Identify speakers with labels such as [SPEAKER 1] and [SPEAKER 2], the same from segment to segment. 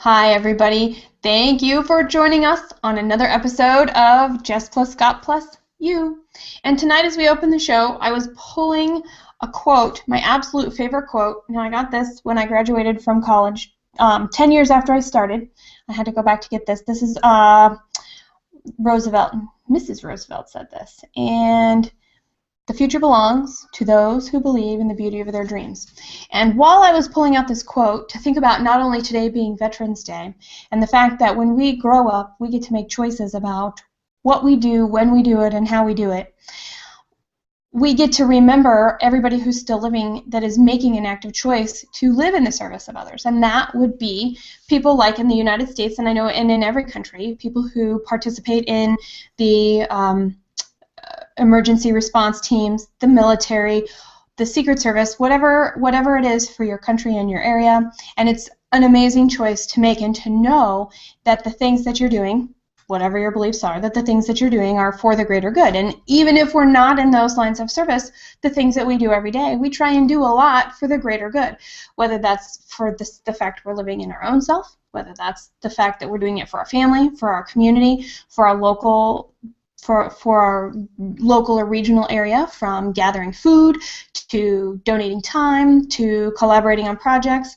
[SPEAKER 1] Hi, everybody. Thank you for joining us on another episode of Jess+Scott+YOU. And tonight, as we open the show, I was pulling a quote, my absolute favorite quote. Now, I got this when I graduated from college, 10 years after I started. I had to go back to get this. This is Roosevelt. Mrs. Roosevelt said this. And the future belongs to those who believe in the beauty of their dreams. And while I was pulling out this quote to think about not only today being Veterans Day and the fact that when we grow up, we get to make choices about what we do, when we do it, and how we do it, we get to remember everybody who's still living that is making an active choice to live in the service of others. And that would be people like in the United States, and I know and in every country, people who participate in the emergency response teams, the military, the Secret Service, whatever it is for your country and your area. And it's an amazing choice to make and to know that the things that you're doing, whatever your beliefs are, that the things that you're doing are for the greater good. And even if we're not in those lines of service, the things that we do every day, we try and do a lot for the greater good, whether that's for the fact we're living in our own self, whether that's the fact that we're doing it for our family, for our community, for our local or regional area, from gathering food to donating time to collaborating on projects.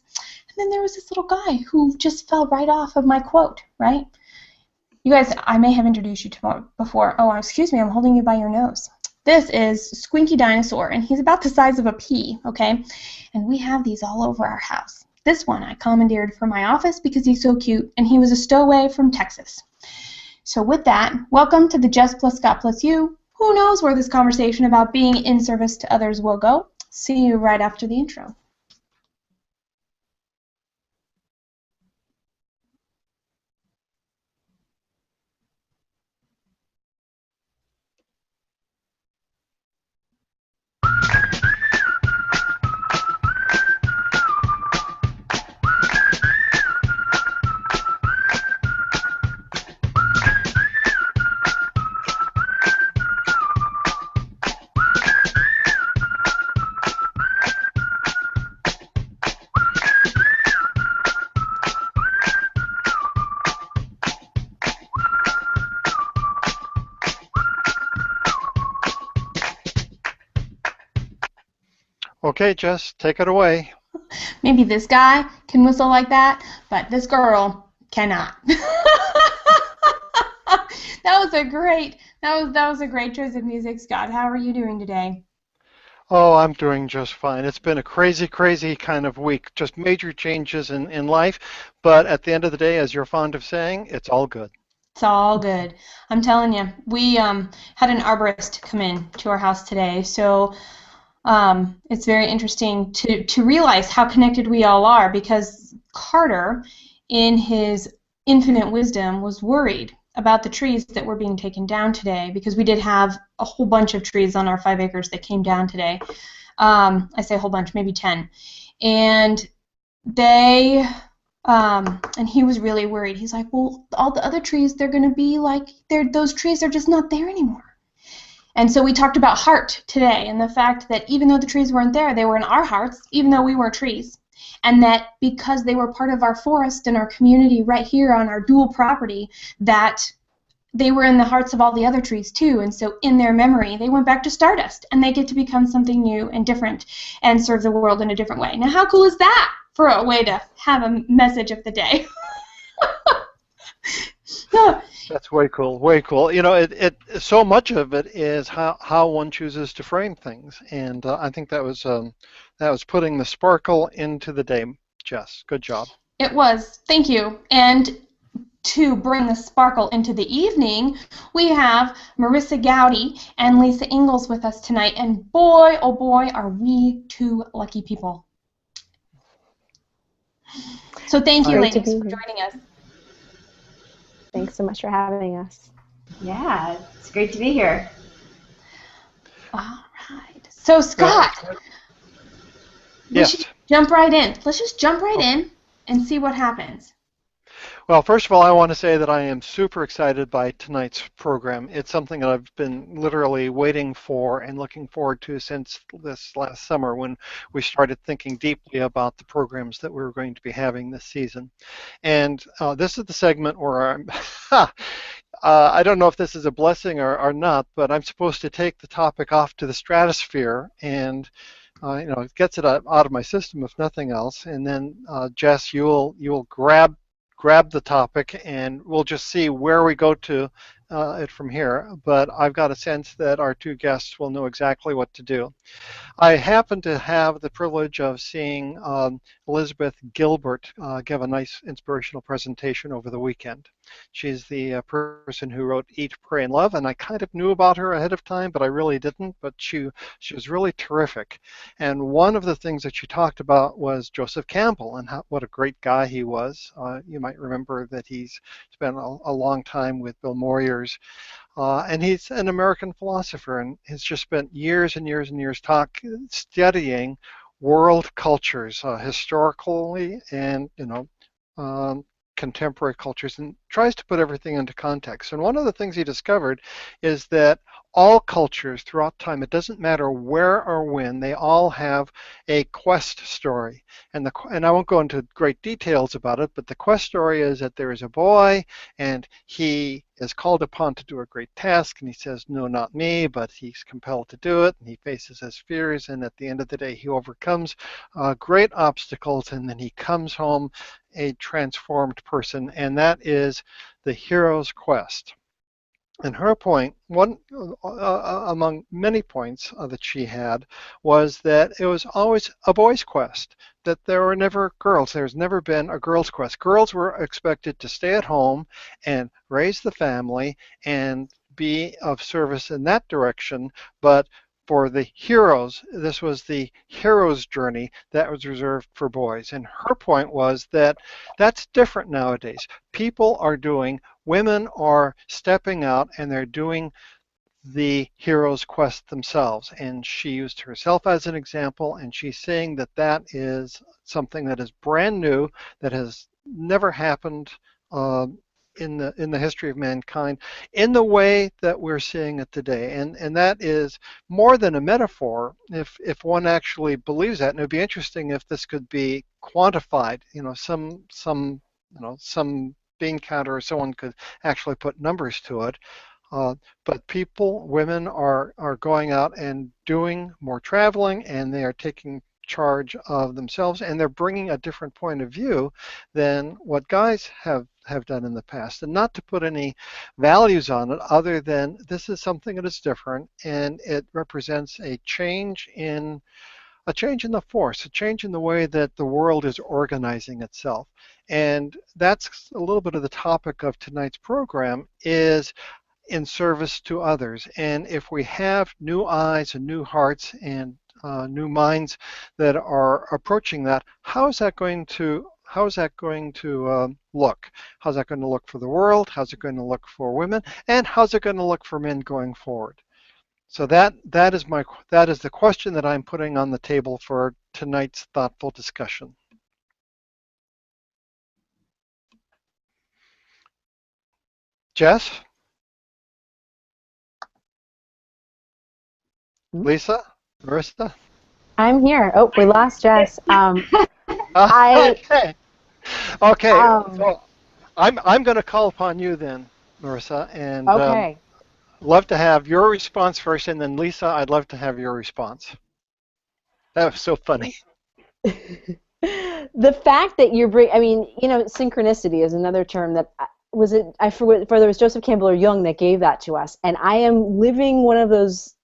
[SPEAKER 1] And then there was this little guy who just fell right off of my quote, right? You guys, I may have introduced you to before. Oh, excuse me, I'm holding you by your nose. This is Squinky Dinosaur, and he's about the size of a pea, okay? And we have these all over our house. This one I commandeered for my office because he's so cute, and he was a stowaway from Texas. So with that, welcome to the Jess+Scott+YOU. Who knows where this conversation about being in service to others will go? See you right after the intro.
[SPEAKER 2] Okay, Jess, take it away.
[SPEAKER 1] Maybe this guy can whistle like that, but this girl cannot. That was a great choice of music, Scott. How are you doing today?
[SPEAKER 2] Oh, I'm doing just fine. It's been a crazy, crazy kind of week. Just major changes in life. But at the end of the day, as you're fond of saying, it's all good.
[SPEAKER 1] It's all good. I'm telling you, we had an arborist come in to our house today, so it's very interesting to realize how connected we all are, because Carter, in his infinite wisdom, was worried about the trees that were being taken down today, because we did have a whole bunch of trees on our 5 acres that came down today. I say a whole bunch, maybe 10. And and he was really worried. He's like, well, all the other trees, they're going to be like, those trees are just not there anymore. And so we talked about heart today, and the fact that even though the trees weren't there, they were in our hearts, even though we were trees. And that because they were part of our forest and our community right here on our dual property, that they were in the hearts of all the other trees too. And so in their memory, they went back to Stardust, and they get to become something new and different and serve the world in a different way. Now, how cool is that for a way to have a message of the day?
[SPEAKER 2] That's way cool, way cool. You know, so much of it is how one chooses to frame things, and I think that was putting the sparkle into the day. Jess, good job.
[SPEAKER 1] It was. Thank you. And to bring the sparkle into the evening, we have Marisa Goudy and Lisa Engles with us tonight, and boy, oh boy, are we two lucky people. So thank you, ladies, for joining us.
[SPEAKER 3] Thanks so much for having us.
[SPEAKER 4] Yeah, it's great to be here.
[SPEAKER 1] All right. So, Scott, we should jump right in. Let's just jump right in and see what happens.
[SPEAKER 2] Well, first of all, I want to say that I am super excited by tonight's program. It's something that I've been literally waiting for and looking forward to since this last summer when we started thinking deeply about the programs that we were going to be having this season. And this is the segment where I'm, I don't know if this is a blessing or not, but I'm supposed to take the topic off to the stratosphere and it gets it out of my system if nothing else. And then Jess, you'll grab the topic, and we'll just see where we go to it from here. But I've got a sense that our two guests will know exactly what to do. I happened to have the privilege of seeing Elizabeth Gilbert give a nice inspirational presentation over the weekend. She's the person who wrote Eat, Pray, and Love, and I kind of knew about her ahead of time, but I really didn't. But she was really terrific. And one of the things that she talked about was Joseph Campbell and what a great guy he was. You might remember that he's spent a long time with Bill Moyers. And he's an American philosopher and has just spent years and years and years studying world cultures, historically and contemporary cultures, and tries to put everything into context. And one of the things he discovered is that all cultures throughout time, it doesn't matter where or when, they all have a quest story. And I won't go into great details about it, but the quest story is that there is a boy and he is called upon to do a great task, and he says, no, not me, but he's compelled to do it, and he faces his fears, and at the end of the day he overcomes great obstacles, and then he comes home a transformed person, and that is the hero's quest. And her point, one among many points that she had, was that it was always a boy's quest, that there were never girls. There's never been a girl's quest. Girls were expected to stay at home and raise the family and be of service in that direction, but for the heroes, this was the hero's journey that was reserved for boys. And her point was that that's different nowadays. Women are stepping out and they're doing the hero's quest themselves. And she used herself as an example, and she's saying that that is something that is brand new, that has never happened in the history of mankind in the way that we're seeing it today. And that is more than a metaphor if one actually believes that. And it would be interesting if this could be quantified, some bean counter or someone could actually put numbers to it. But women are going out and doing more traveling, and they are taking charge of themselves, and they're bringing a different point of view than what guys have done in the past. And not to put any values on it other than this is something that is different, and it represents a change in the force, a change in the way that the world is organizing itself. And that's a little bit of the topic of tonight's program, is in service to others. And if we have new eyes and new hearts and new minds that are approaching that, how is that going to look? How's that going to look for the world? How's it going to look for women? And how's it going to look for men going forward? So that is the question that I'm putting on the table for tonight's thoughtful discussion. Jess? Lisa? Marisa?
[SPEAKER 3] I'm here. Oh, we lost Jess.
[SPEAKER 2] Okay. So I'm going to call upon you then, Marisa, and
[SPEAKER 3] Okay.
[SPEAKER 2] love to have your response first, and then Lisa, I'd love to have your response. That was so funny.
[SPEAKER 3] The fact that synchronicity is another term that I forget whether it was Joseph Campbell or Jung that gave that to us, and I am living one of those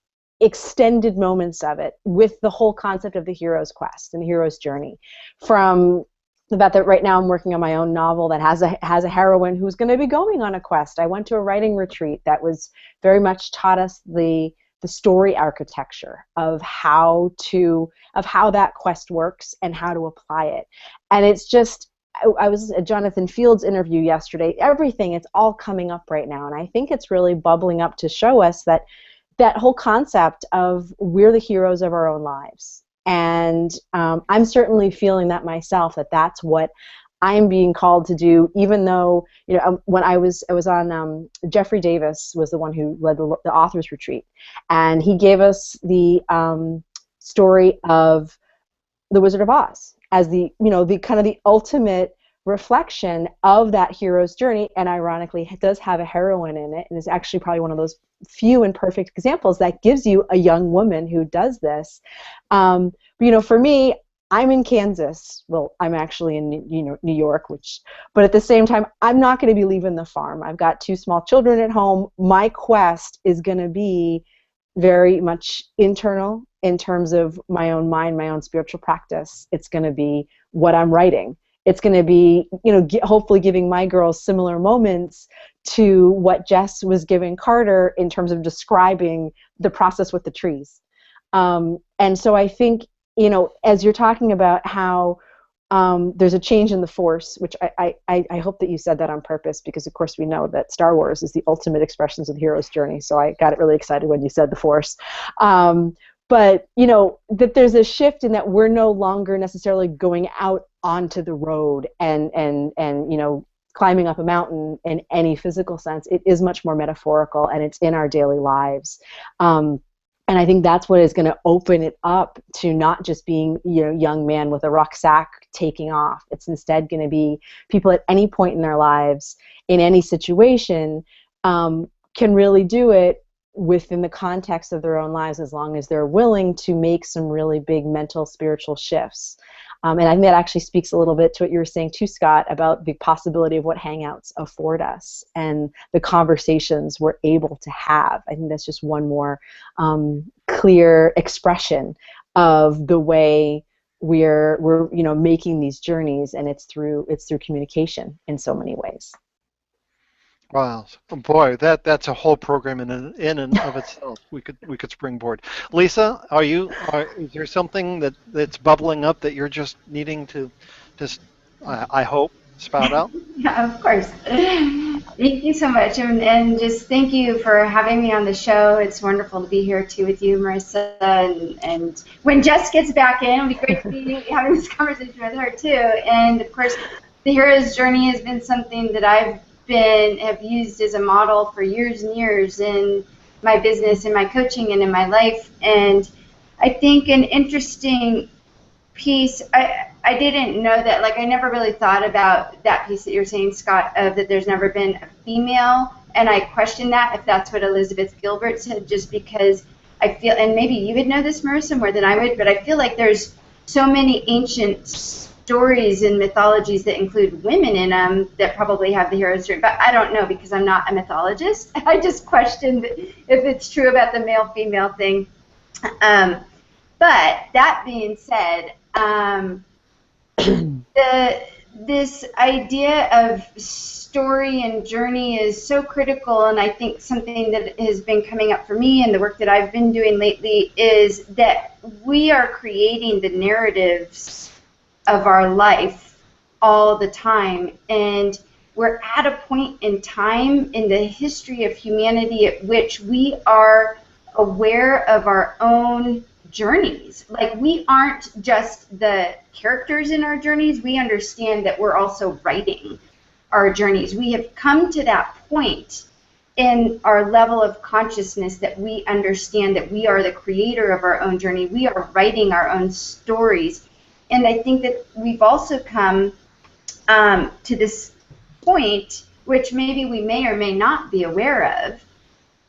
[SPEAKER 3] extended moments of it with the whole concept of the hero's quest and the hero's journey. From the fact that right now I'm working on my own novel that has a heroine who's going to be going on a quest. I went to a writing retreat that was very much taught us the story architecture of how that quest works and how to apply it. And it's just, I was at Jonathan Field's interview yesterday. It's all coming up right now, and I think it's really bubbling up to show us that whole concept of we're the heroes of our own lives. And I'm certainly feeling that myself, that's what I'm being called to do, even though, when I was on, Jeffrey Davis was the one who led the authors retreat, and he gave us the story of the Wizard of Oz as the kind of the ultimate reflection of that hero's journey, and ironically it does have a heroine in it, and is actually probably one of those few and perfect examples that gives you a young woman who does this. But, for me, I'm in Kansas. Well, I'm actually in New York, but at the same time, I'm not going to be leaving the farm. I've got 2 small children at home. My quest is going to be very much internal in terms of my own mind, my own spiritual practice. It's going to be what I'm writing. It's going to be, hopefully giving my girls similar moments to what Jess was giving Carter in terms of describing the process with the trees. And so I think, as you're talking about how there's a change in the Force, which I hope that you said that on purpose, because of course we know that Star Wars is the ultimate expressions of the hero's journey. So I got really excited when you said the Force. But, that there's a shift in that we're no longer necessarily going out onto the road and climbing up a mountain in any physical sense. It is much more metaphorical, and it's in our daily lives. And I think that's what is going to open it up to not just being, young man with a rucksack taking off. It's instead going to be people at any point in their lives, in any situation, can really do it within the context of their own lives, as long as they're willing to make some really big mental, spiritual shifts. And I think that actually speaks a little bit to what you were saying too, Scott, about the possibility of what Hangouts afford us and the conversations we're able to have. I think that's just one more clear expression of the way we're making these journeys, and it's through communication in so many ways.
[SPEAKER 2] Wow, boy, that's a whole program in and of itself. We could springboard. Lisa, is there something that's bubbling up that you're just needing to just I hope spout out?
[SPEAKER 4] Yeah, of course. Thank you so much, and just thank you for having me on the show. It's wonderful to be here too with you, Marisa. And when Jess gets back in, it'll be great to be having this conversation with her too. And of course, the hero's journey has been something that have used as a model for years and years in my business, in my coaching, and in my life. And I think an interesting piece, I didn't know that, I never really thought about that piece that you're saying, Scott, of that there's never been a female, and I question that, if that's what Elizabeth Gilbert said, just because I feel, and maybe you would know this, Marisa, more than I would, but I feel like there's so many ancient stories and mythologies that include women in them that probably have the hero's journey, but I don't know, because I'm not a mythologist. I just questioned if it's true about the male-female thing. But that being said, this idea of story and journey is so critical, and I think something that has been coming up for me and the work that I've been doing lately is that we are creating the narratives of our life all the time, and we're at a point in time in the history of humanity at which we are aware of our own journeys. We aren't just the characters in our journeys, we understand that we're also writing our journeys. We have come to that point in our level of consciousness that we understand that we are the creator of our own journey. We are writing our own stories. And I think that we've also come to this point, which maybe we may or may not be aware of,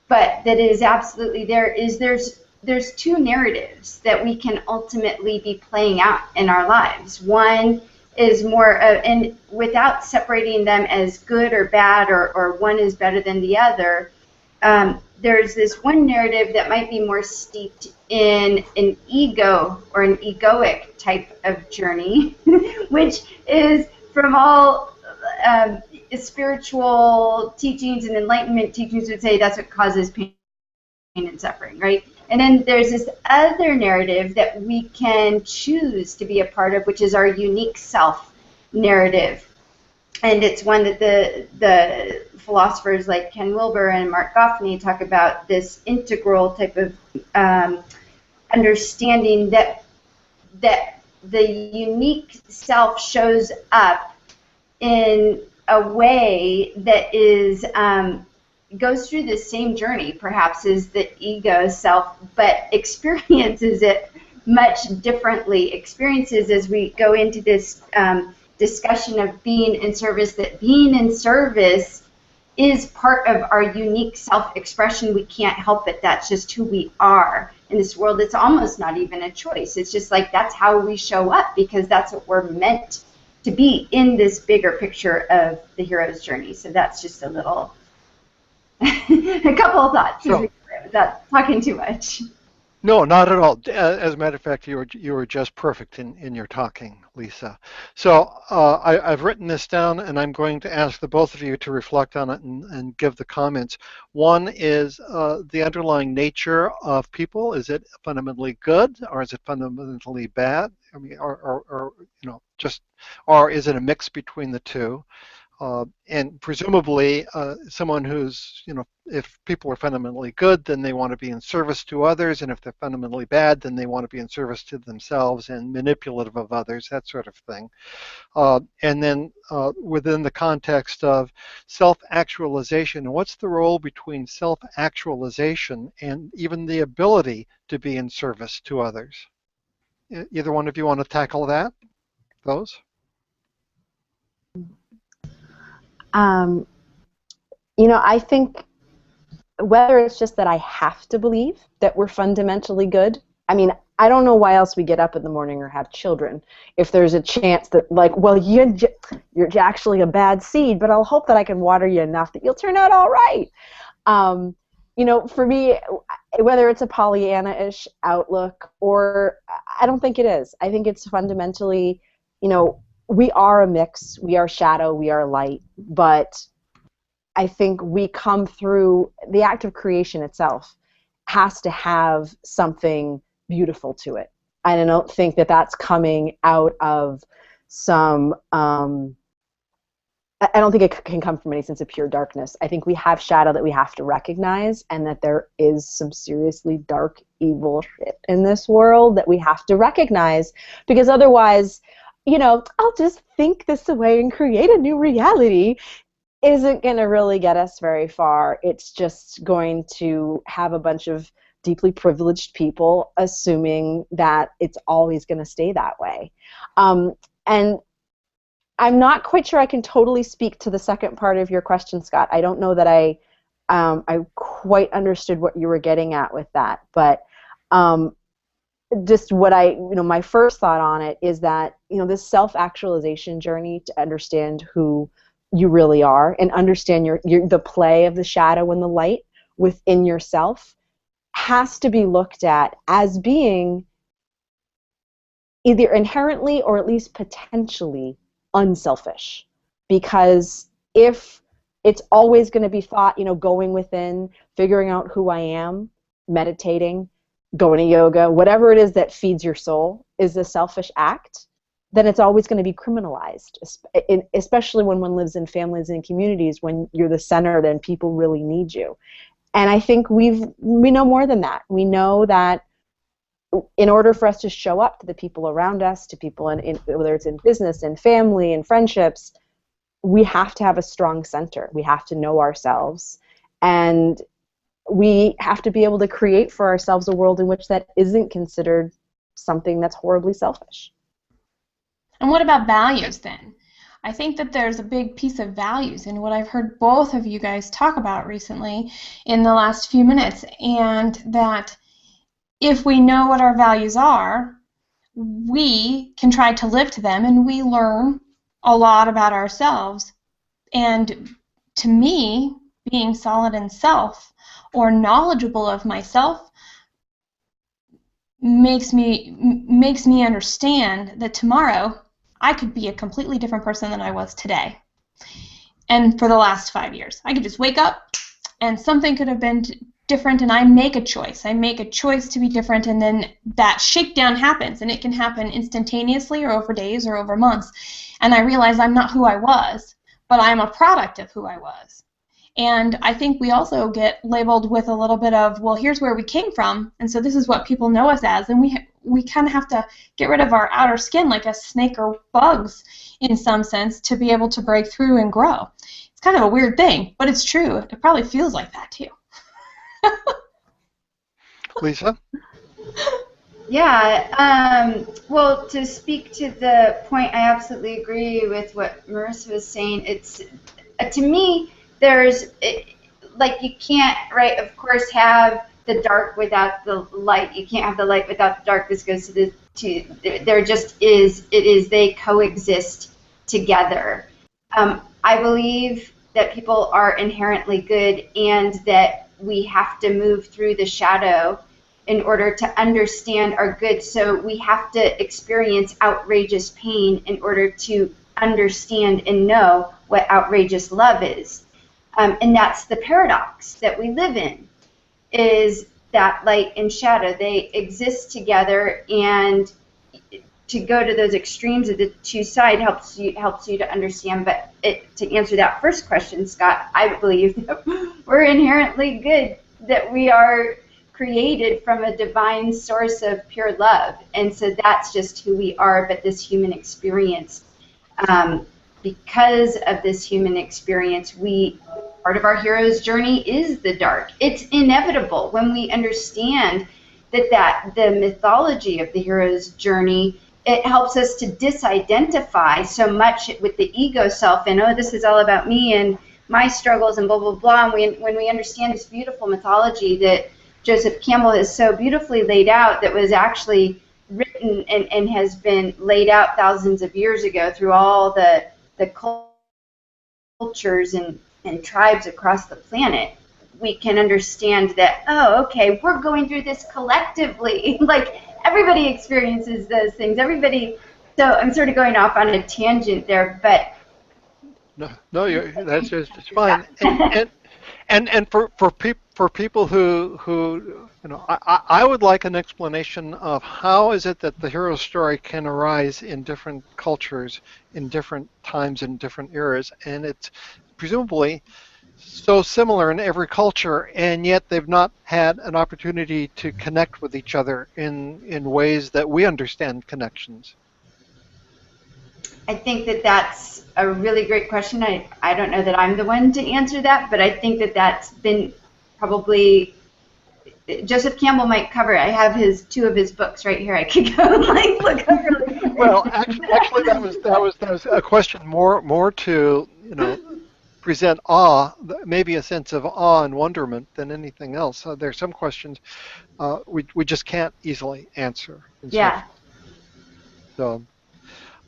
[SPEAKER 4] but that is absolutely there's 2 narratives that we can ultimately be playing out in our lives. One is more, and without separating them as good or bad, or one is better than the other, there's this one narrative that might be more steeped in an ego or an egoic type of journey, which is from all spiritual teachings and enlightenment teachings would say that's what causes pain and suffering, right? And then there's this other narrative that we can choose to be a part of, which is our unique self narrative. And it's one that the philosophers like Ken Wilber and Mark Goffney talk about, this integral type of understanding that the unique self shows up in a way that is goes through the same journey, perhaps, as the ego self, but experiences it much differently. Experiences, as we go into this discussion of being in service, that being in service is part of our unique self-expression. We can't help it. That's just who we are in this world. It's almost not even a choice. It's just like that's how we show up, because that's what we're meant to be in this bigger picture of the hero's journey. So that's just a little, a couple of thoughts without talking too much.
[SPEAKER 2] No, not at all. As a matter of fact, you were just perfect in your talking, Lisa. So I've written this down, and I'm going to ask the both of you to reflect on it and give the comments. One is the underlying nature of people. Is it fundamentally good, or is it fundamentally bad? I mean, or you know, or is it a mix between the two? And presumably, someone who's, you know, if people are fundamentally good, then they want to be in service to others, and if they're fundamentally bad, then they want to be in service to themselves and manipulative of others, that sort of thing. And then within the context of self-actualization, what's the role between self-actualization and even the ability to be in service to others? Either one of you want to tackle that? Those?
[SPEAKER 3] You know, I think whether it's just that I have to believe that we're fundamentally good. I mean, I don't know why else we get up in the morning or have children if there's a chance that, like, well, you're actually a bad seed, but I'll hope that I can water you enough that you'll turn out all right. You know, for me, whether it's a Pollyanna-ish outlook or I don't think it is. I think it's fundamentally, you know, we are a mix. We are shadow. We are light. But I think we come through the act of creation itself has to have something beautiful to it. I don't think that that's coming out of some, I don't think it can come from any sense of pure darkness. I think we have shadow that we have to recognize, and that there is some seriously dark, evil shit in this world that we have to recognize, because otherwise, you know, I'll just think this away and create a new reality isn't going to really get us very far. It's just going to have a bunch of deeply privileged people assuming that it's always going to stay that way. And I'm not quite sure I can totally speak to the second part of your question, Scott. I don't know that I quite understood what you were getting at with that, but just what my first thought on it is that, you know, this self-actualization journey to understand who you really are and understand the play of the shadow and the light within yourself has to be looked at as being either inherently or at least potentially unselfish. Because if it's always going to be thought, you know, going within, figuring out who I am, meditating, going to yoga, whatever it is that feeds your soul is a selfish act, then it's always going to be criminalized, especially when one lives in families and communities when you're the center and people really need you. And I think we know more than that. We know that in order for us to show up to the people around us, to people in whether it's in business, in family, in friendships, we have to have a strong center. We have to know ourselves. And we have to be able to create for ourselves a world in which that isn't considered something that's horribly selfish.
[SPEAKER 1] And what about values then? I think that there's a big piece of values in what I've heard both of you guys talk about recently in the last few minutes, and that if we know what our values are, we can try to live to them, and we learn a lot about ourselves. And to me, being solid in self or knowledgeable of myself makes me understand that tomorrow I could be a completely different person than I was today. And for the last 5 years, I could just wake up and something could have been different, and I make a choice. I make a choice to be different, and then that shakedown happens, and it can happen instantaneously or over days or over months. And I realize I'm not who I was, but I'm a product of who I was. And I think we also get labeled with a little bit of, well, here's where we came from, and so this is what people know us as, and we kind of have to get rid of our outer skin like a snake or bugs in some sense to be able to break through and grow. It's kind of a weird thing, but it's true. It probably feels like that too.
[SPEAKER 2] Lisa?
[SPEAKER 4] Yeah, well, to speak to the point, I absolutely agree with what Marisa was saying. It's, to me, like, you can't, right, of course, have the dark without the light. You can't have the light without the dark. This goes there just is, they coexist together. I believe that people are inherently good and that we have to move through the shadow in order to understand our good. So we have to experience outrageous pain in order to understand and know what outrageous love is. And that's the paradox that we live in, is that light and shadow. They exist together, and to go to those extremes of the two sides helps you to understand. But to answer that first question, Scott, I believe that we're inherently good, that we are created from a divine source of pure love, and so that's just who we are. But this human experience, because of this human experience, part of our hero's journey is the dark. It's inevitable when we understand that the mythology of the hero's journey, it helps us to disidentify so much with the ego self and, oh, this is all about me and my struggles and blah, blah, blah. And when we understand this beautiful mythology that Joseph Campbell has so beautifully laid out, that was actually written and has been laid out thousands of years ago through all the cultures and tribes across the planet, we can understand that, oh, okay, we're going through this collectively. Like, everybody experiences those things. Everybody. So I'm sort of going off on a tangent there, but
[SPEAKER 2] No, that's just it's fine. And for people who I would like an explanation of how is it that the hero story can arise in different cultures, in different times, in different eras, and it's presumably so similar in every culture, and yet they've not had an opportunity to connect with each other in ways that we understand connections.
[SPEAKER 4] I think that that's a really great question. I don't know that I'm the one to answer that, but I think that that's been probably, Joseph Campbell might cover it. I have two of his books right here. I could go and look over.
[SPEAKER 2] Well, actually, that was a question more to present awe, maybe a sense of awe and wonderment than anything else. There's some questions we just can't easily answer.
[SPEAKER 4] Yeah.
[SPEAKER 2] So.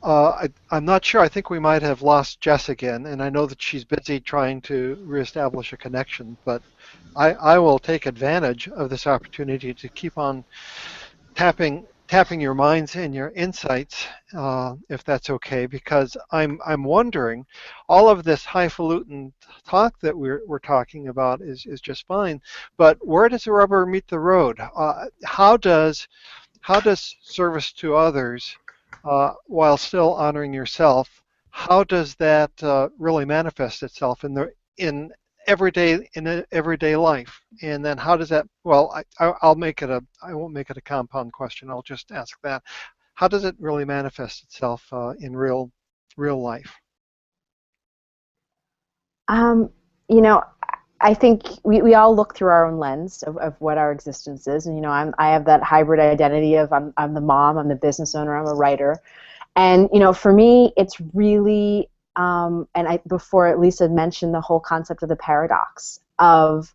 [SPEAKER 2] I'm not sure. I think we might have lost Jess again, and I know that she's busy trying to reestablish a connection, but I will take advantage of this opportunity to keep on tapping your minds and your insights, if that's okay, because I'm wondering, all of this highfalutin talk that we're talking about is just fine, but where does the rubber meet the road? How does service to others, while still honoring yourself, how does that really manifest itself in everyday life? And then how does that? Well, I won't make it a compound question. I'll just ask that. How does it really manifest itself in real life?
[SPEAKER 3] I think we all look through our own lens of what our existence is, and I have that hybrid identity of I'm the mom, I'm the business owner, I'm a writer, and for me it's really before Lisa mentioned the whole concept of the paradox of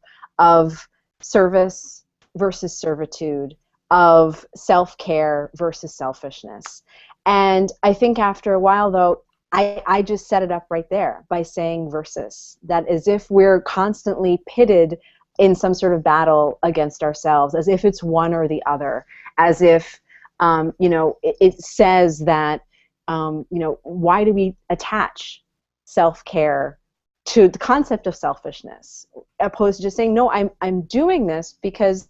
[SPEAKER 3] service versus servitude, of self-care versus selfishness, and I think after a while though, I just set it up right there by saying versus. That as if we're constantly pitted in some sort of battle against ourselves, as if it's one or the other, as if, it says that, why do we attach self-care to the concept of selfishness, opposed to just saying, no, I'm doing this because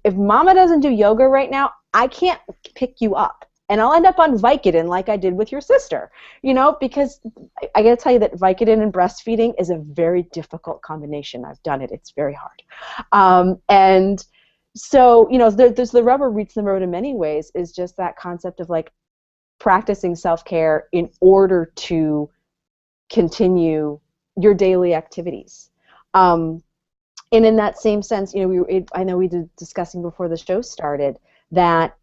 [SPEAKER 3] if Mama doesn't do yoga right now, I can't pick you up. And I'll end up on Vicodin like I did with your sister, because I got to tell you that Vicodin and breastfeeding is a very difficult combination. I've done it. It's very hard. And So, there's the rubber meets the road in many ways, is just that concept of like practicing self-care in order to continue your daily activities. And in that same sense, I know we were discussing before the show started that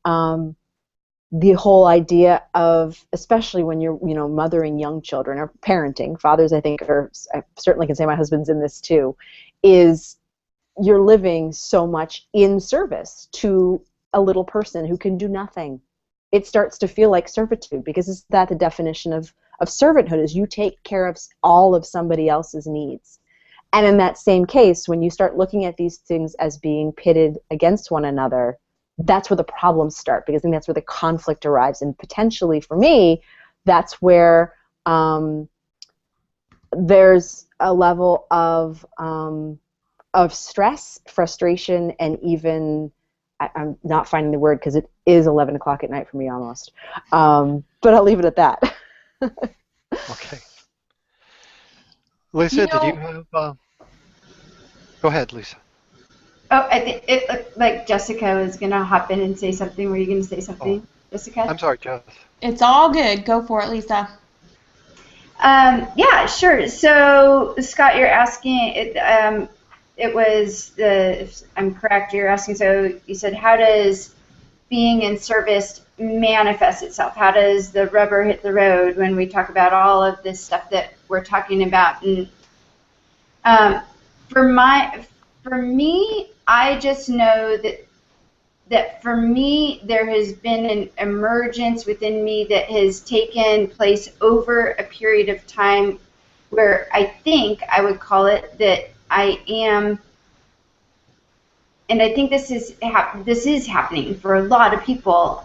[SPEAKER 3] the whole idea of, especially when you're, mothering young children or parenting, fathers, I think, I certainly can say my husband's in this too, is you're living so much in service to a little person who can do nothing. It starts to feel like servitude, because is that the definition of servanthood, is you take care of all of somebody else's needs. And in that same case, when you start looking at these things as being pitted against one another, that's where the problems start, because I think that's where the conflict arrives. And potentially for me, that's where there's a level of stress, frustration, and even, I'm not finding the word because it is 11 o'clock at night for me almost, but I'll leave it at that.
[SPEAKER 2] Okay. Lisa, did you have... Go ahead, Lisa.
[SPEAKER 4] Oh, I think it looked like Jessica was going to hop in and say something. Were you going to say something, Jessica?
[SPEAKER 2] I'm sorry, Jess.
[SPEAKER 1] It's all good. Go for it, Lisa.
[SPEAKER 4] Yeah, sure. So, Scott, you're asking, it was, if I'm correct, you're asking, so you said, how does being in service manifest itself? How does the rubber hit the road when we talk about all of this stuff that we're talking about? And for me, I just know that for me, there has been an emergence within me that has taken place over a period of time where I think I would call it that I am, and I think this is happening for a lot of people,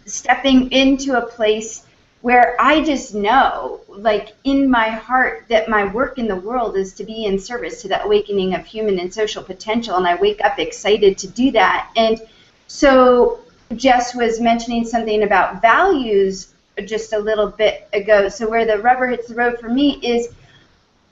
[SPEAKER 4] stepping into a place where I just know, like in my heart, that my work in the world is to be in service to that awakening of human and social potential, and I wake up excited to do that. And so Jess was mentioning something about values just a little bit ago. So where the rubber hits the road for me is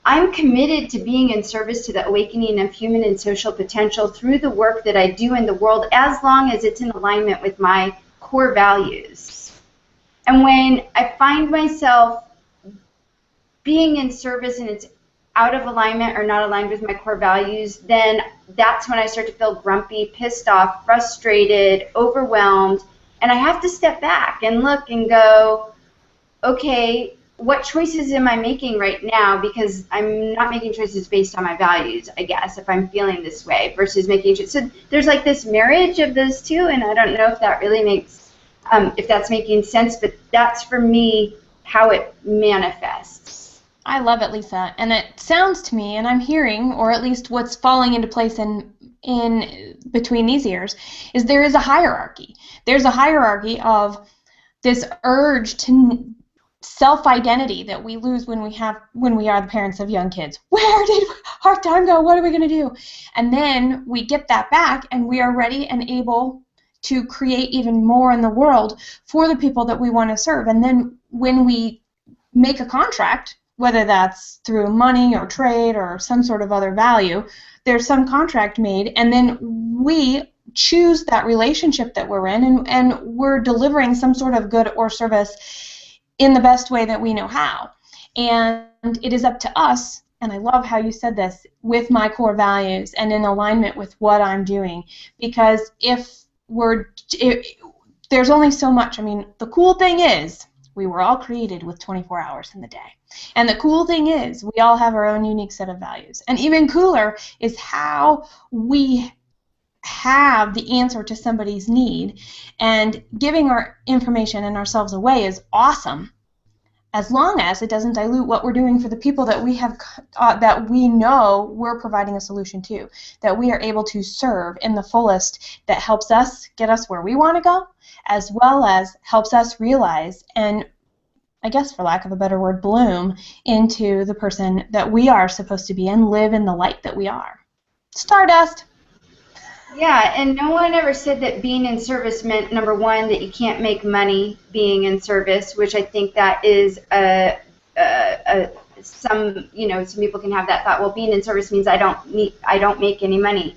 [SPEAKER 4] I'm committed to being in service to the awakening of human and social potential through the work that I do in the world, as long as it's in alignment with my core values. And when I find myself being in service and it's out of alignment or not aligned with my core values, then that's when I start to feel grumpy, pissed off, frustrated, overwhelmed, and I have to step back and look and go, okay, what choices am I making right now? Because I'm not making choices based on my values, I guess, if I'm feeling this way, versus making choices. So there's like this marriage of those two, and I don't know if that really makes if that's making sense, but that's for me how it manifests.
[SPEAKER 1] I love it, Lisa. And it sounds to me, and I'm hearing, or at least what's falling into place in between these ears, is there is a hierarchy. There's a hierarchy of this urge to self-identity that we lose when we are the parents of young kids. Where did our time go? What are we going to do? And then we get that back, and we are ready and able to create even more in the world for the people that we want to serve. And then when we make a contract, whether that's through money or trade or some sort of other value, there's some contract made, and then we choose that relationship that we're in, and we're delivering some sort of good or service in the best way that we know how. And it is up to us, and I love how you said this, with my core values and in alignment with what I'm doing, because there's only so much. I mean, the cool thing is we were all created with 24 hours in the day. And the cool thing is we all have our own unique set of values. And even cooler is how we have the answer to somebody's need. And giving our information and ourselves away is awesome, as long as it doesn't dilute what we're doing for the people that we have, that we know we're providing a solution to, that we are able to serve in the fullest, that helps us get us where we want to go, as well as helps us realize and, I guess for lack of a better word, bloom into the person that we are supposed to be and live in the light that we are. Stardust!
[SPEAKER 4] Yeah, and no one ever said that being in service meant, number one, that you can't make money being in service, which I think that is some people can have that thought. Well, being in service means I don't make any money.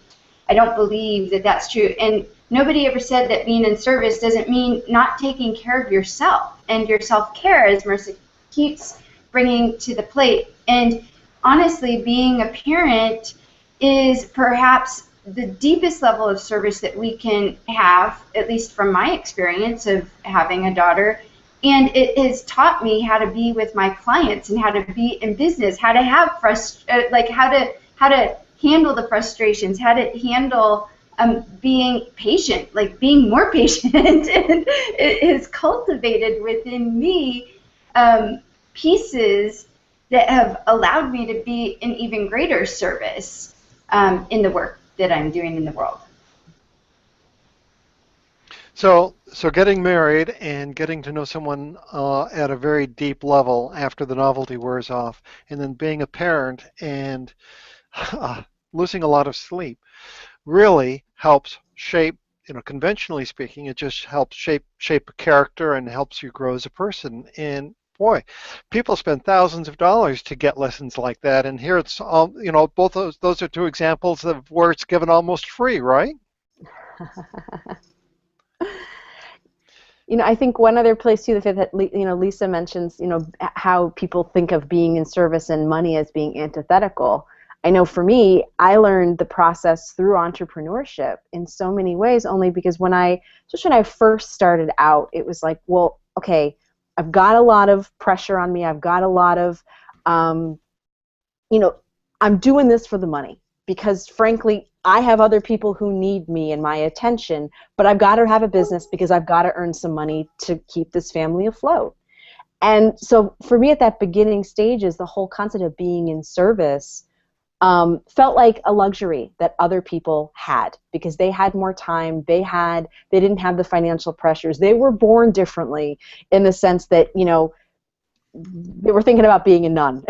[SPEAKER 4] I don't believe that that's true. And nobody ever said that being in service doesn't mean not taking care of yourself and your self-care, as Marisa keeps bringing to the plate. And honestly, being a parent is perhaps the deepest level of service that we can have, at least from my experience of having a daughter. And it has taught me how to be with my clients and how to be in business, how to have how to handle the frustrations, how to handle being patient, like being more patient. And it has cultivated within me pieces that have allowed me to be in even greater service in the work that I'm doing in the world.
[SPEAKER 2] So getting married and getting to know someone at a very deep level after the novelty wears off, and then being a parent and losing a lot of sleep really helps shape, conventionally speaking, it just helps shape a character and helps you grow as a person. And boy, people spend thousands of dollars to get lessons like that, and here it's all, both those are two examples of where it's given almost free, right?
[SPEAKER 3] I think one other place too that Lisa mentions, how people think of being in service and money as being antithetical. I know for me, I learned the process through entrepreneurship in so many ways, only because especially when I first started out, it was like, well, okay, I've got a lot of pressure on me. I've got a lot of, I'm doing this for the money because, frankly, I have other people who need me and my attention, but I've got to have a business because I've got to earn some money to keep this family afloat. And so for me at that beginning stages, the whole concept of being in service felt like a luxury that other people had because they had more time, they didn't have the financial pressures, they were born differently in the sense that, they were thinking about being a nun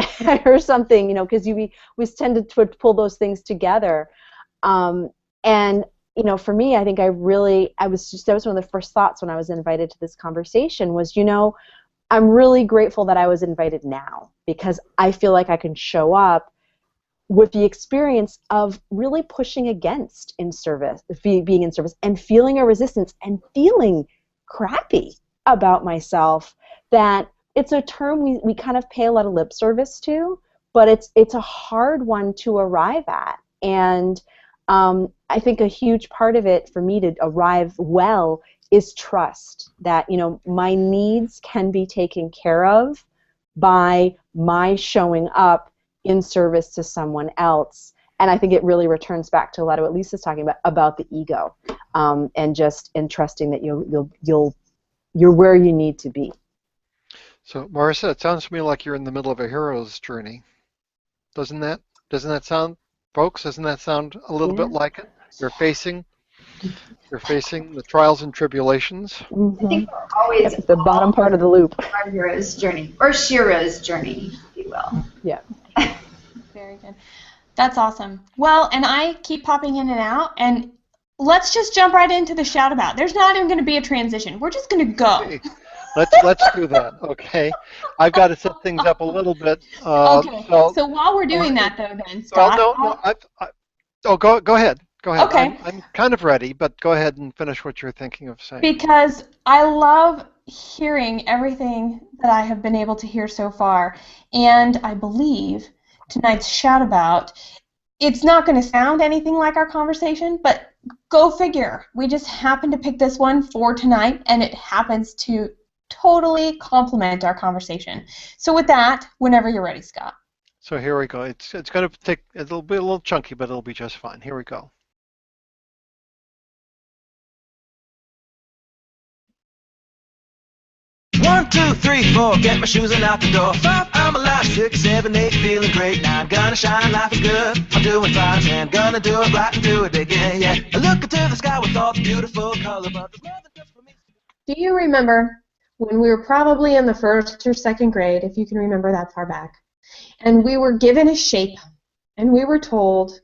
[SPEAKER 3] or something, because we tend to pull those things together. And for me, I think that was one of the first thoughts when I was invited to this conversation was, I'm really grateful that I was invited now because I feel like I can show up with the experience of really pushing against being in service and feeling a resistance and feeling crappy about myself, that it's a term we kind of pay a lot of lip service to, but it's a hard one to arrive at. And I think a huge part of it for me to arrive well is trust that, my needs can be taken care of by my showing up in service to someone else. And I think it really returns back to a lot of what Lisa's talking about the ego, and trusting that you're where you need to be.
[SPEAKER 2] So Marisa, it sounds to me like you're in the middle of a hero's journey. Doesn't that sound, folks? Doesn't that sound a little bit like it? You're facing the trials and tribulations.
[SPEAKER 3] Mm-hmm.
[SPEAKER 4] I think we're always
[SPEAKER 3] at the bottom part of the loop.
[SPEAKER 4] Our hero's journey, or Shiro's journey, if you will.
[SPEAKER 3] Yeah.
[SPEAKER 1] Very good. That's awesome. Well, and I keep popping in and out, and let's just jump right into the shout about. There's not even going to be a transition. We're just going to go.
[SPEAKER 2] Okay. Let's do that. Okay. I've got to set things up a little bit.
[SPEAKER 1] Okay. So while we're doing that, though, then Scott.
[SPEAKER 2] No. Go ahead. Go ahead.
[SPEAKER 1] Okay.
[SPEAKER 2] I'm kind of ready, but go ahead and finish what you're thinking of saying.
[SPEAKER 1] Because I love hearing everything that I have been able to hear so far, and I believe tonight's shout about, it's not going to sound anything like our conversation, but go figure. We just happened to pick this one for tonight, and it happens to totally complement our conversation. So with that, whenever you're ready, Scott.
[SPEAKER 2] So here we go. It's going to take, it'll be a little chunky, but it'll be just fine. Here we go.
[SPEAKER 5] One, two, three, four, get my shoes and out the door. 5, I'm alive. 6, 7, 8, feeling great. 9, gonna shine, life is good. I'm doing fine, 10, gonna do it right and do it again, yeah. I look into the sky with all the beautiful color, but there's nothing just for me.
[SPEAKER 6] Do you remember when we were probably in the 1st or 2nd grade, if you can remember that far back, and we were given a shape, and we were told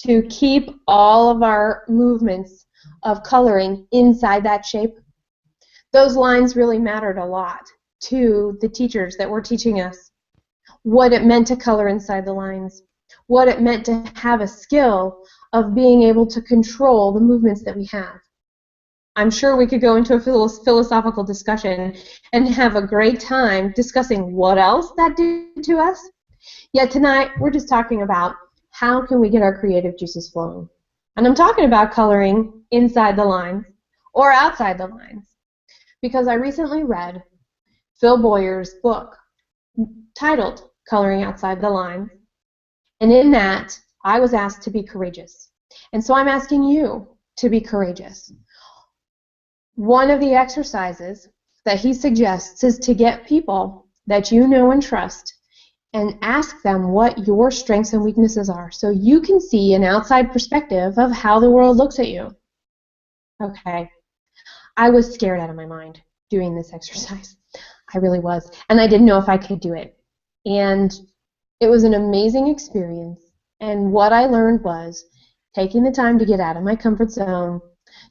[SPEAKER 6] to keep all of our movements of coloring inside that shape? Those lines really mattered a lot to the teachers that were teaching us what it meant to color inside the lines, what it meant to have a skill of being able to control the movements that we have. I'm sure we could go into a philosophical discussion and have a great time discussing what else that did to us. Yet tonight, we're just talking about how can we get our creative juices flowing. And I'm talking about coloring inside the lines or outside the lines, because I recently read Phil Boyer's book titled Coloring Outside the Lines, and in that, I was asked to be courageous. And so I'm asking you to be courageous. One of the exercises that he suggests is to get people that you know and trust and ask them what your strengths and weaknesses are so you can see an outside perspective of how the world looks at you. Okay. I was scared out of my mind doing this exercise. I really was. And I didn't know if I could do it. And it was an amazing experience. And what I learned was taking the time to get out of my comfort zone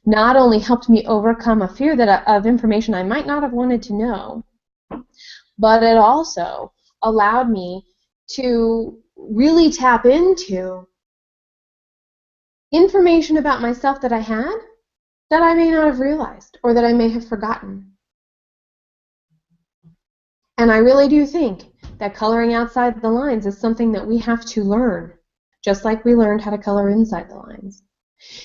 [SPEAKER 6] not only helped me overcome a fear of information I might not have wanted to know, but it also allowed me to really tap into information about myself that I had that I may not have realized or that I may have forgotten. And I really do think that coloring outside the lines is something that we have to learn, just like we learned how to color inside the lines.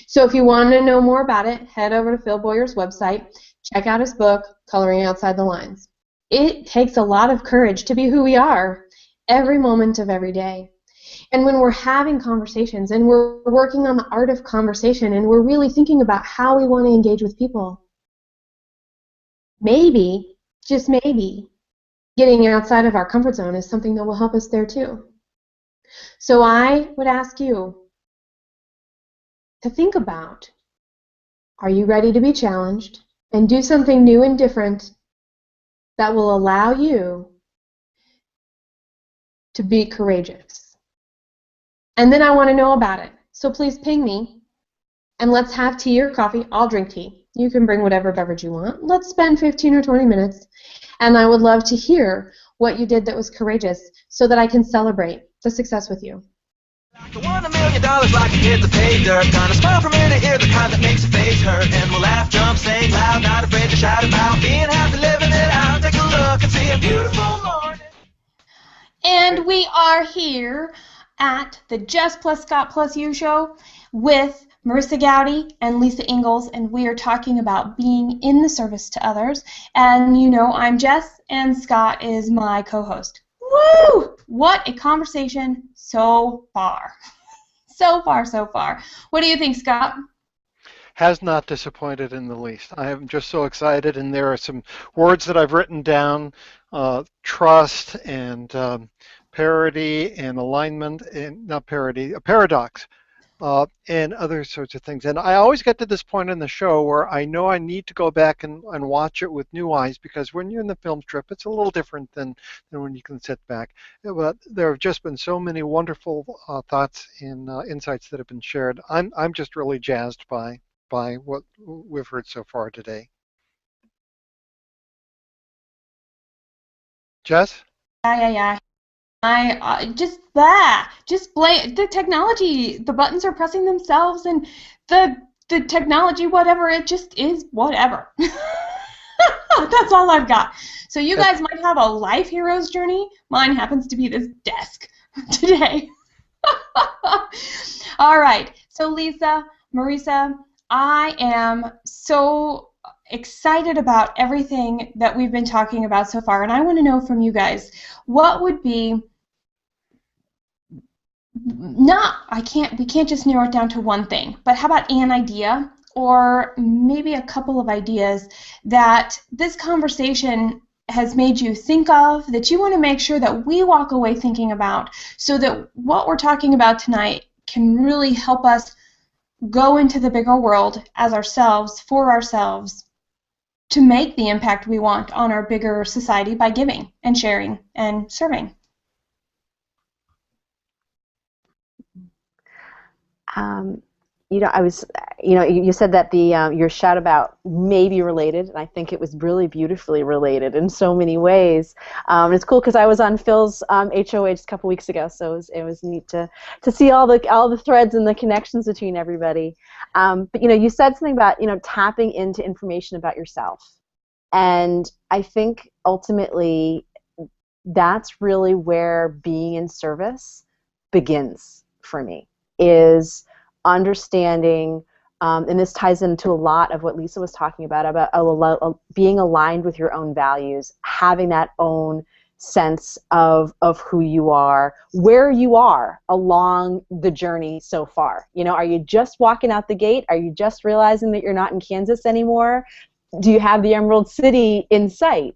[SPEAKER 6] So if you want to know more about it, head over to Phil Boyer's website, check out his book, Coloring Outside the Lines. It takes a lot of courage to be who we are every moment of every day. And when we're having conversations and we're working on the art of conversation and we're really thinking about how we want to engage with people, maybe, just maybe, getting outside of our comfort zone is something that will help us there too. So I would ask you to think about, are you ready to be challenged and do something new and different that will allow you to be courageous? And then I want to know about it. So please ping me and let's have tea or coffee. I'll drink tea. You can bring whatever beverage you want. Let's spend 15 or 20 minutes. And I would love to hear what you did that was courageous so that I can celebrate the success with you.
[SPEAKER 5] Like I won $1 million like a kid to pay dirt. Gonna smile from ear to ear, the kind that makes your face hurt. And we'll laugh, jump, sing loud, not afraid to shout about being happy, living it out. Take a look and see a beautiful morning.
[SPEAKER 1] And we are here at the Jess+Scott+YOU show with Marisa Goudy and Lisa Engles, and we are talking about being in the service to others. And you know, I'm Jess, and Scott is my co-host. Woo! What a conversation so far. So far, so far. What do you think, Scott?
[SPEAKER 2] Has not disappointed in the least. I am just so excited, and there are some words that I've written down, trust and parity and alignment, and not parity, a paradox, and other sorts of things. And I always get to this point in the show where I know I need to go back and watch it with new eyes, because when you're in the film strip, it's a little different than when you can sit back. But there have just been so many wonderful thoughts and insights that have been shared. I'm just really jazzed by what we've heard so far today. Jess?
[SPEAKER 1] Yeah. I just blame the technology. The buttons are pressing themselves, and the technology, whatever, it just is whatever. That's all I've got. So you guys might have a life hero's journey. Mine happens to be this desk today. All right. So Lisa, Marisa, I am so excited about everything that we've been talking about so far, and I want to know from you guys, what would be we can't just narrow it down to one thing, but how about an idea or maybe a couple of ideas that this conversation has made you think of, that you want to make sure that we walk away thinking about, so that what we're talking about tonight can really help us go into the bigger world as ourselves, for ourselves, to make the impact we want on our bigger society by giving and sharing and serving.
[SPEAKER 3] I was, you said that your shout about may be related, and I think it was really beautifully related in so many ways. It's cool because I was on Phil's HOH a couple weeks ago, so it was neat to see all the threads and the connections between everybody. But you said something about tapping into information about yourself, and I think ultimately that's really where being in service begins for me, is understanding, and this ties into a lot of what Lisa was talking about being aligned with your own values, having that own sense of who you are, where you are along the journey so far. Are you just walking out the gate? Are you just realizing that you're not in Kansas anymore? Do you have the Emerald City in sight?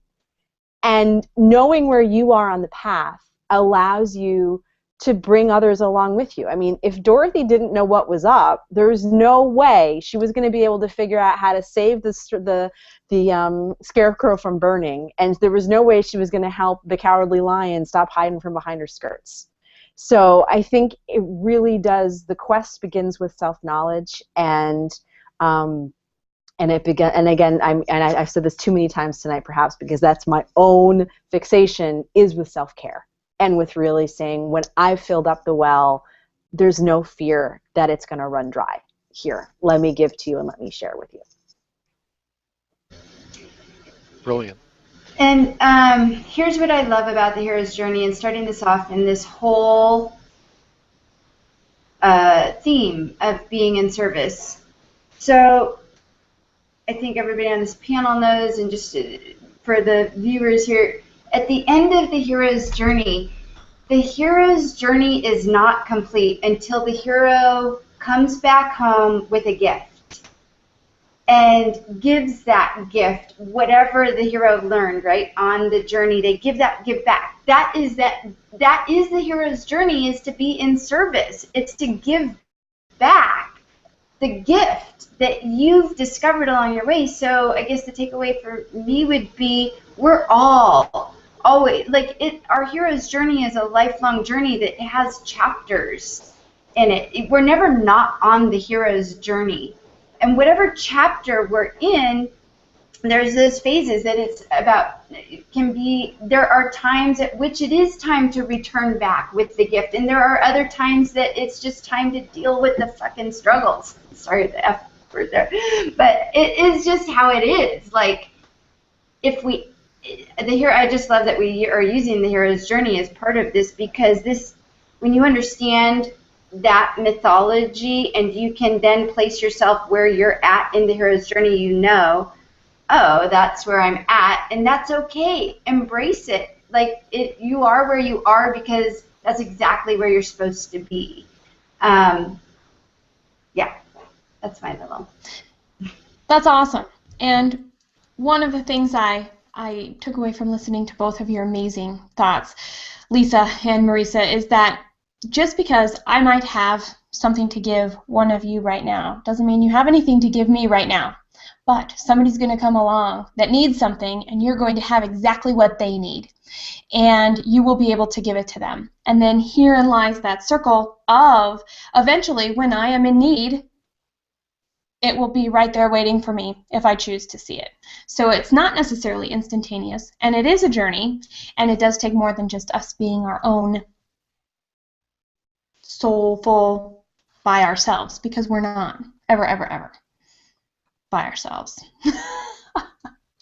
[SPEAKER 3] And knowing where you are on the path allows you to bring others along with you. I mean, if Dorothy didn't know what was up, there was no way she was going to be able to figure out how to save the scarecrow from burning, and there was no way she was going to help the cowardly lion stop hiding from behind her skirts. So I think it really does. The quest begins with self-knowledge, and I've said this too many times tonight, perhaps because that's my own fixation, is with self-care. And with really saying, when I've filled up the well, there's no fear that it's going to run dry. Here, let me give to you and let me share with you.
[SPEAKER 2] Brilliant.
[SPEAKER 4] And here's what I love about the hero's journey, and starting this off in this whole theme of being in service. So I think everybody on this panel knows, and just for the viewers here, at the end of the hero's journey is not complete until the hero comes back home with a gift and gives that gift, whatever the hero learned, right, on the journey. They give back. That is the hero's journey, is to be in service. It's to give back the gift that you've discovered along your way. So I guess the takeaway for me would be, we're all always, our hero's journey is a lifelong journey that has chapters in it. We're never not on the hero's journey. And whatever chapter we're in, there's those phases that it's about, there are times at which it is time to return back with the gift, and there are other times that it's just time to deal with the fucking struggles. Sorry, the F word there. But it is just how it is. I just love that we are using the hero's journey as part of this, because when you understand that mythology and you can then place yourself where you're at in the hero's journey, oh, that's where I'm at, and that's okay. Embrace it. You are where you are because that's exactly where you're supposed to be. Yeah, that's my little.
[SPEAKER 1] That's awesome. And one of the things I took away from listening to both of your amazing thoughts, Lisa and Marisa, is that just because I might have something to give one of you right now doesn't mean you have anything to give me right now. But somebody's going to come along that needs something, and you're going to have exactly what they need. And you will be able to give it to them. And then herein lies that circle of, eventually, when I am in need, it will be right there waiting for me if I choose to see it. So it's not necessarily instantaneous, and it is a journey, and it does take more than just us being our own soulful by ourselves, because we're not ever, ever, ever by ourselves.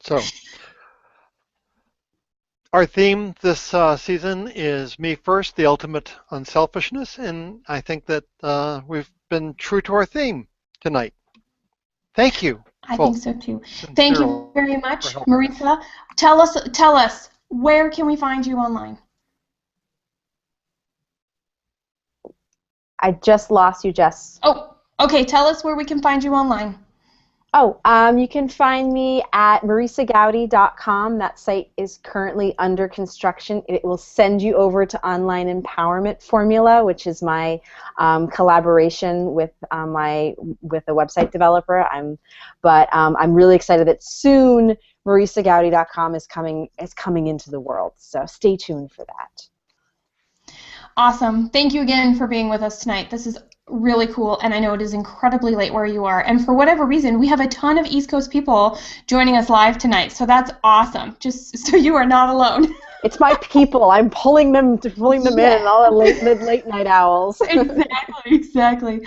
[SPEAKER 2] So our theme this season is me first, the ultimate unselfishness, and I think that we've been true to our theme tonight. Thank you.
[SPEAKER 1] I think so too. Thank you very much, Marisa. Tell us, where can we find you online?
[SPEAKER 3] I just lost you, Jess.
[SPEAKER 1] Oh, okay. Tell us where we can find you online.
[SPEAKER 3] Oh, you can find me at marisagoudy.com. That site is currently under construction. It will send you over to Online Empowerment Formula, which is my collaboration with a website developer. I'm really excited that soon marisagoudy.com is coming into the world. So stay tuned for that.
[SPEAKER 1] Awesome. Thank you again for being with us tonight. This is really cool, and I know it is incredibly late where you are. And for whatever reason, we have a ton of East Coast people joining us live tonight, so that's awesome. Just so you are not alone.
[SPEAKER 3] It's my people. I'm pulling them in, all the late night owls.
[SPEAKER 1] Exactly.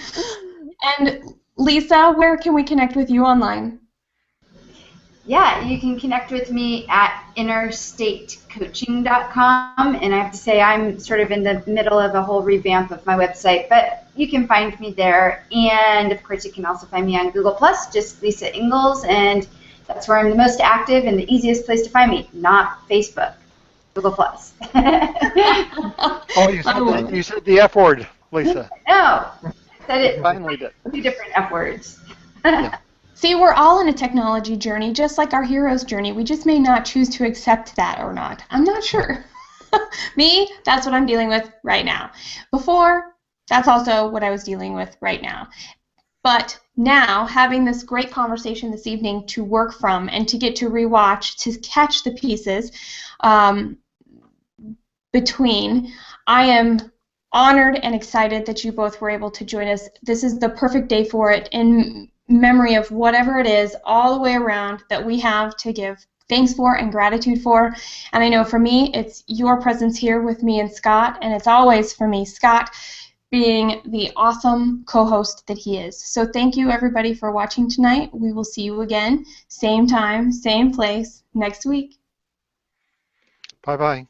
[SPEAKER 1] And Lisa, where can we connect with you online?
[SPEAKER 4] Yeah, you can connect with me at interstatecoaching.com, and I have to say I'm sort of in the middle of a whole revamp of my website, but you can find me there. And of course, you can also find me on Google+, just Lisa Engles, and that's where I'm the most active and the easiest place to find me, not Facebook. Google+.
[SPEAKER 2] Oh, you said the F word, Lisa.
[SPEAKER 4] No, I said it.
[SPEAKER 2] Finally did.
[SPEAKER 4] 2 different F words.
[SPEAKER 2] Yeah.
[SPEAKER 1] See, we're all in a technology journey, just like our hero's journey. We just may not choose to accept that or not. I'm not sure. Me, that's what I'm dealing with right now. Before, that's also what I was dealing with right now. But now, having this great conversation this evening to work from and to get to rewatch, to catch the pieces between, I am honored and excited that you both were able to join us. This is the perfect day for it, in memory of whatever it is all the way around that we have to give thanks for and gratitude for. And I know for me, it's your presence here with me and Scott, and it's always for me, Scott, being the awesome co-host that he is. So thank you, everybody, for watching tonight. We will see you again, same time, same place, next week.
[SPEAKER 2] Bye-bye.